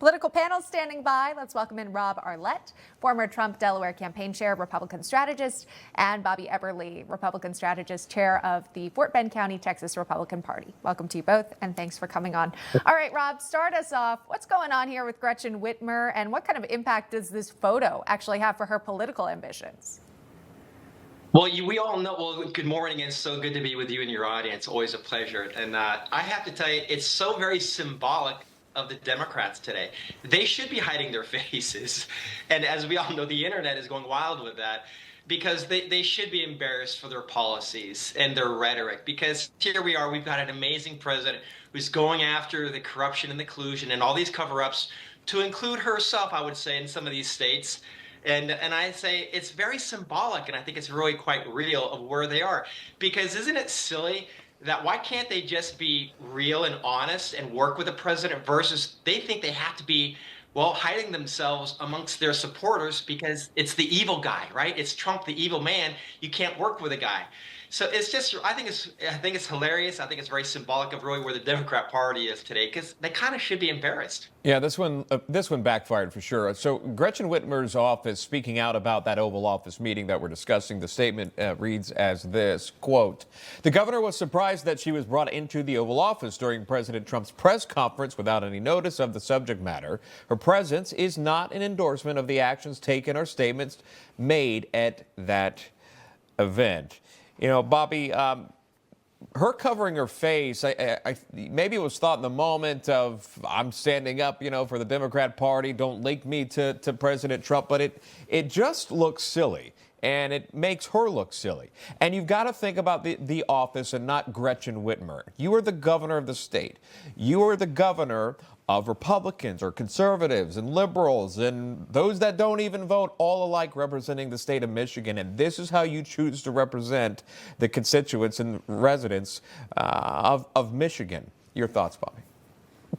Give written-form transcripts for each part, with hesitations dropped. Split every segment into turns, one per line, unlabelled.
Political panel standing by. Let's welcome in Rob Arlett, former Trump Delaware campaign chair, Republican strategist, and Bobby Eberle, Republican strategist, chair of the Fort Bend County, Texas Republican Party. Welcome to you both, and thanks for coming on. All right, Rob, start us off. What's going on here with Gretchen Whitmer, and what kind of impact does this photo actually have for her political ambitions?
Well, we all know. Well, good morning. It's so good to be with you and your audience. Always a pleasure. And I have to tell you, it's so very symbolic of the Democrats today. They should be hiding their faces. And as we all know, the internet is going wild with that, because they should be embarrassed for their policies and their rhetoric. Because here we are, we've got an amazing president who's going after the corruption and the collusion and all these cover-ups, to include herself, I would say, in some of these states. And I say it's very symbolic, and I think it's really quite real of where they are. Because isn't it silly that why can't they just be real and honest and work with the president, versus they think they have to be, well, hiding themselves amongst their supporters because it's the evil guy, right? It's Trump, the evil man. You can't work with a guy. So it's just, I think it's hilarious. I think it's very symbolic of really where the Democrat Party is today, because they kind of should be embarrassed.
Yeah, this one backfired for sure. So Gretchen Whitmer's office, speaking out about that Oval Office meeting that we're discussing, the statement reads as this, quote, "The governor was surprised that she was brought into the Oval Office during President Trump's press conference without any notice of the subject matter. Her presence is not an endorsement of the actions taken or statements made at that event." You know, Bobby, her covering her face, maybe it was thought in the moment of, I'm standing up, you know, for the Democrat Party, don't link me to President Trump, but it just looks silly, and it makes her look silly. And you've got to think about the office and not Gretchen Whitmer. You are the governor of the state. You are the governor of Republicans or conservatives and liberals and those that don't even vote, all alike, representing the state of Michigan. And this is how you choose to represent the constituents and residents of Michigan. Your thoughts, Bobby?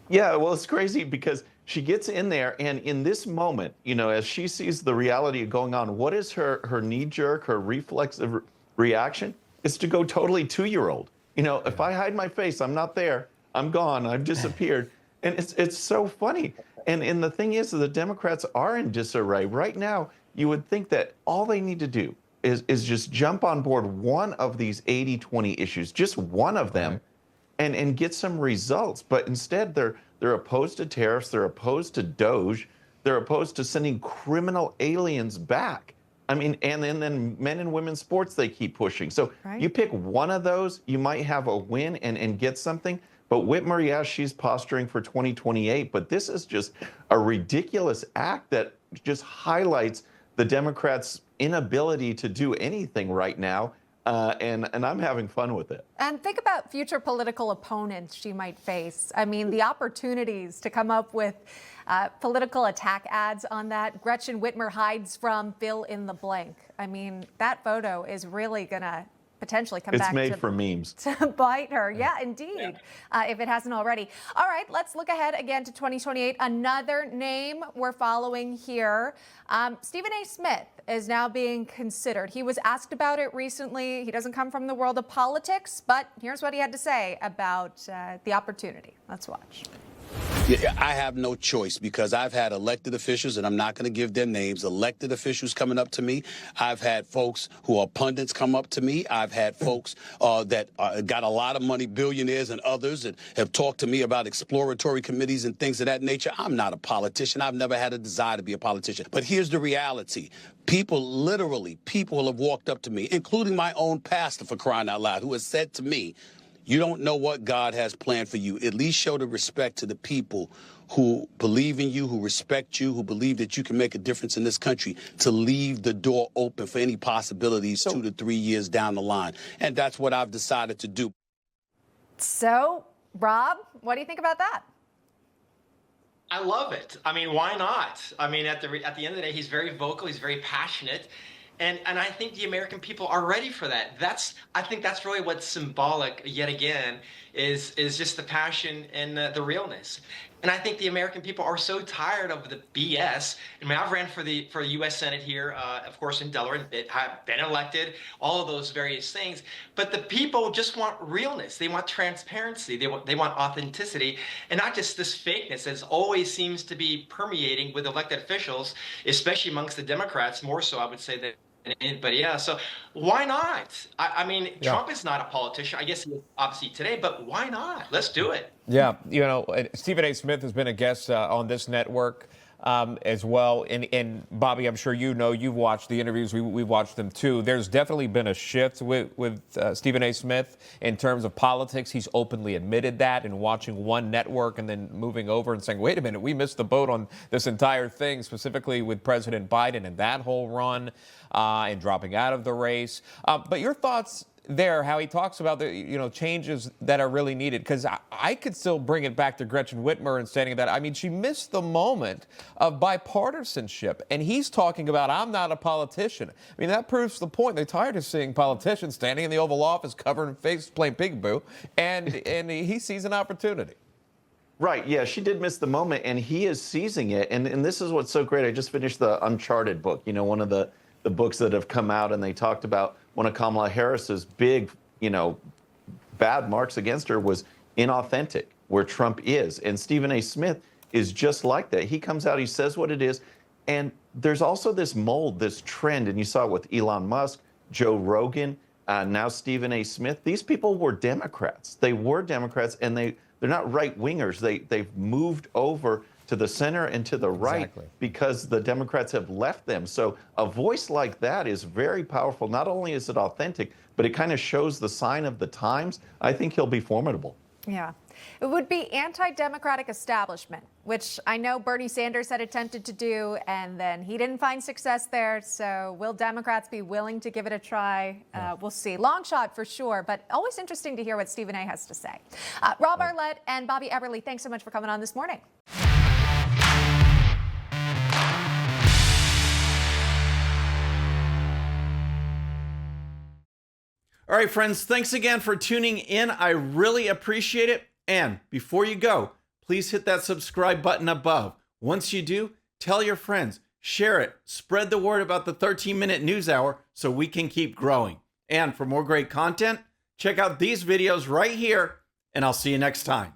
Yeah, well, it's crazy because she gets in there, and in this moment, you know, as she sees the reality going on, what is her knee-jerk, her reflexive reaction? Is to go totally two-year-old. You know, if I hide my face, I'm not there. I'm gone. I've disappeared. And it's so funny. And the thing is, the Democrats are in disarray. Right now, you would think that all they need to do is just jump on board one of these 80-20 issues, just one of them, and get some results. But instead, they're opposed to tariffs. They're opposed to DOGE. They're opposed to sending criminal aliens back. I mean, and then men and women's sports they keep pushing. So you pick one of those, you might have a win and get something. But Whitmer, yeah, she's posturing for 2028, but this is just a ridiculous act that just highlights the Democrats' inability to do anything right now, and I'm having fun with it.
And think about future political opponents she might face. I mean, the opportunities to come up with political attack ads on that. Gretchen Whitmer hides from fill in the blank. I mean, that photo is really going to potentially come back.
It's made for memes.
To bite her. Yeah, indeed, if it hasn't already. All right, let's look ahead again to 2028. Another name we're following here. Stephen A. Smith is now being considered. He was asked about it recently. He doesn't come from the world of politics, but here's what he had to say about the opportunity. Let's watch.
I have no choice, because I've had elected officials, and I'm not going to give their names, elected officials coming up to me. I've had folks who are pundits come up to me. I've had folks that got a lot of money, billionaires and others, that have talked to me about exploratory committees and things of that nature. I'm not a politician. I've never had a desire to be a politician. But here's the reality. People have walked up to me, including my own pastor, for crying out loud, who has said to me, "You don't know what God has planned for you. At least show the respect to the people who believe in you, who respect you, who believe that you can make a difference in this country, to leave the door open for any possibilities 2 to 3 years down the line." And that's what I've decided to do.
So, Rob, what do you think about that?
I love it. I mean, why not? I mean, at the end of the day, he's very vocal. He's very passionate. And I think the American people are ready for that. I think that's really what's symbolic, yet again, is just the passion and the realness. And I think the American people are so tired of the BS. I mean, I've ran for the U.S. Senate here, of course, in Delaware, and I've been elected, all of those various things. But the people just want realness. They want transparency. They want authenticity, and not just this fakeness that always seems to be permeating with elected officials, especially amongst the Democrats, more so, I would say, than anybody else. So why not? I mean, Trump is not a politician. I guess he is obviously today, but why not? Let's do it.
Yeah, you know, Stephen A. Smith has been a guest on this network as well. And Bobby, I'm sure you know, you've watched the interviews. We've watched them too. There's definitely been a shift with Stephen A. Smith in terms of politics. He's openly admitted that, and watching one network and then moving over and saying, wait a minute, we missed the boat on this entire thing, specifically with President Biden and that whole run and dropping out of the race. But your thoughts there, how he talks about the changes that are really needed, because I could still bring it back to Gretchen Whitmer and saying that, I mean, she missed the moment of bipartisanship, and he's talking about, I'm not a politician. I mean, that proves the point. They're tired of seeing politicians standing in the Oval Office covering faces playing peekaboo, and he sees an opportunity.
Right, yeah, she did miss the moment, and he is seizing it, and this is what's so great. I just finished the Uncharted book, one of the books that have come out, and they talked about one of Kamala Harris's big, bad marks against her was inauthentic, where Trump is. And Stephen A. Smith is just like that. He comes out, he says what it is. And there's also this mold, this trend, and you saw it with Elon Musk, Joe Rogan, now Stephen A. Smith. These people were Democrats. They were Democrats, and they're not right-wingers. They've moved over to the center and to the right because the Democrats have left them. So a voice like that is very powerful. Not only is it authentic, but it kind of shows the sign of the times. I think he'll be formidable.
Yeah. It would be anti-democratic establishment, which I know Bernie Sanders had attempted to do, and then he didn't find success there. So will Democrats be willing to give it a try? We'll see. Long shot for sure, but always interesting to hear what Stephen A. has to say. Rob Arlett and Bobby Eberle, thanks so much for coming on this morning.
All right, friends, thanks again for tuning in. I really appreciate it. And before you go, please hit that subscribe button above. Once you do, tell your friends, share it, spread the word about the 13-minute news hour so we can keep growing. And for more great content, check out these videos right here, and I'll see you next time.